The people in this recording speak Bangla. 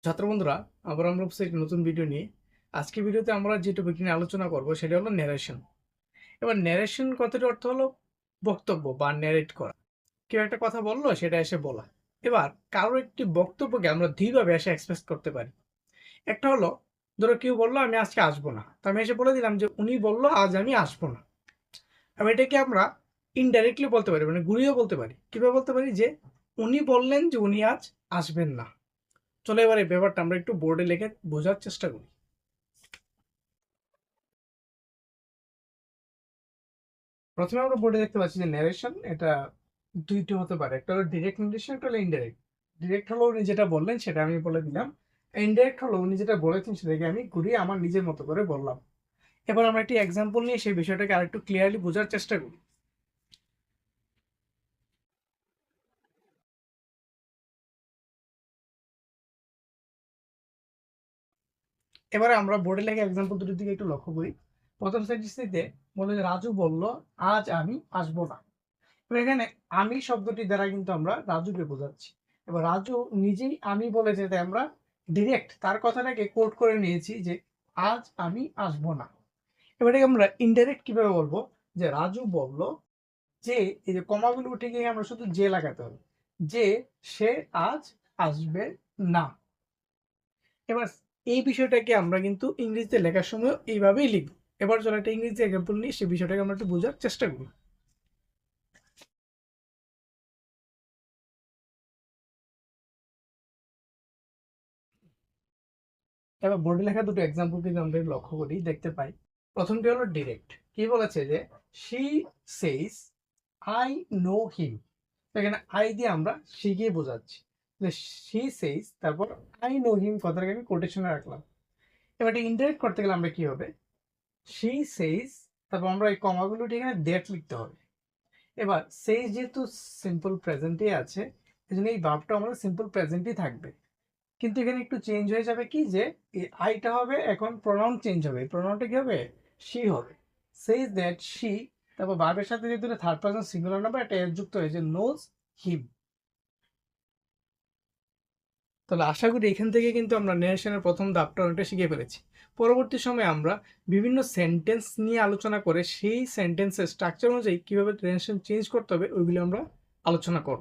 ছাত্র বন্ধুরা, আবার আমরা উপস্থিত একটি নতুন ভিডিও নিয়ে। আজকের ভিডিওতে আমরা যে টপিক নিয়ে আলোচনা করব সেটা হলো ন্যারেশন। এবার ন্যারেশন কথাটির অর্থ হলো বক্তব্য বা ন্যারেট করা। কেউ একটা কথা বললো সেটা এসে বলা। এবার কারো একটি বক্তব্যকে আমরা দুইভাবে এসে এক্সপ্রেস করতে পারি। একটা হলো, ধরো কেউ বললো আমি আজকে আসবো না, তো আমি এসে বলে দিলাম যে উনি বললো আজ আমি আসবো না। এবার এটাকে আমরা ইনডাইরেক্টলি বলতে পারি, মানে ঘুরিয়েও বলতে পারি। কিভাবে বলতে পারি যে উনি বললেন যে উনি আজ আসবেন না। চলো এবার এই ব্যাপারটা আমরা একটু বোর্ডে লিখে বোঝার চেষ্টা করি। প্রথমে আমরা বোর্ডে দেখতে পাচ্ছি যে ন্যারেশন এটা দুইটি হতে পারে, একটা হলো ডিরেক্ট ন্যারেশন, একটা হলো ইনডাইরেক্ট। ডিরেক্ট হলো উনি যেটা বললেন সেটা আমি বলে দিলাম, ইনডাইরেক্ট হলো উনি যেটা বলেছেন সেটাকে আমি ঘুরিয়ে আমার নিজের মতো করে বললাম। এবার আমরা একটি এক্সাম্পল নিয়ে সেই বিষয়টাকে আরেকটু ক্লিয়ারলি বোঝার চেষ্টা করি। এবারে আমরা বোর্ডে লেখা এক্সাম্পল দুটোর দিকে একটু লক্ষ্য করি। প্রথম সেন্টেন্সটিতে বলে যে রাজু বলল আজ আমি আসবো না। এবার এখানে আমি শব্দটি দ্বারা কিন্তু আমরা রাজুকে বোঝাচ্ছি। এবার রাজু নিজেই আমি বলেছে, তাই আমরা ডিরেক্ট তার কথাটাকে কোট করে নিয়েছি যে আজ আমি আসবো না। এবার এটাকে আমরা ইনডাইরেক্ট কিভাবে বলবো, যে রাজু বলল যে, এই যে কমাগুলো উঠে গিয়ে আমরা শুধু যে লাগাতে হবে, যে সে আজ আসবে না। এবার এই বিষয়টাকে আমরা কিন্তু ইংরেজিতে লেখার সময় এইভাবেই লিখবো। এবার চলো একটা ইংরেজি এক্সাম্পল নিয়ে সেই বিষয়টাকে আমরা একটু বোঝার চেষ্টা করি। এবার বোর্ডে লেখা দুটো এক্সাম্পল কিন্তু আমরা লক্ষ্য করি, দেখতে পাই। প্রথমটি হলো ডিরেক্ট। কি বলেছে যে she says I know him. এখানে আই দিয়ে আমরা শিখে বোঝাচ্ছি যে শি সেইস, তারপর আই নো হিম কথাটাকে আমি কোটেশনে রাখলাম। এবার এটা ইনডাইরেক্ট করতে গেলে আমরা কি হবে, শি সেইস, তারপর আমরা এই কমাগুলো এখানে দ্যাট লিখতে হবে। এবার সেইস যেহেতু সিম্পল প্রেজেন্টই আছে, এই জন্য এই ভার্বটা আমাদের সিম্পল প্রেজেন্টই থাকবে। কিন্তু এখানে একটু চেঞ্জ হয়ে যাবে, কি যে এই আইটা হবে এখন প্রোনাউন চেঞ্জ হবে। প্রোনাউনটা কি হবে, শি হবে। সেইজ দ্যাট শি, তারপর ভার্বের সাথে যেহেতু থার্ড পারসন সিঙ্গুলার নাম্বার একটা এস যুক্ত হয়েছে, নোজ হিম। তাহলে আশা করি এখান থেকে কিন্তু আমরা ন্যারেশনের প্রথম ধাপটা অনেকটা শিখে ফেলেছি। পরবর্তী সময়ে আমরা বিভিন্ন সেন্টেন্স নিয়ে আলোচনা করে সেই সেন্টেন্সের স্ট্রাকচার অনুযায়ী কিভাবে ন্যারেশন চেঞ্জ করতে হবে ওইগুলো আমরা আলোচনা করব।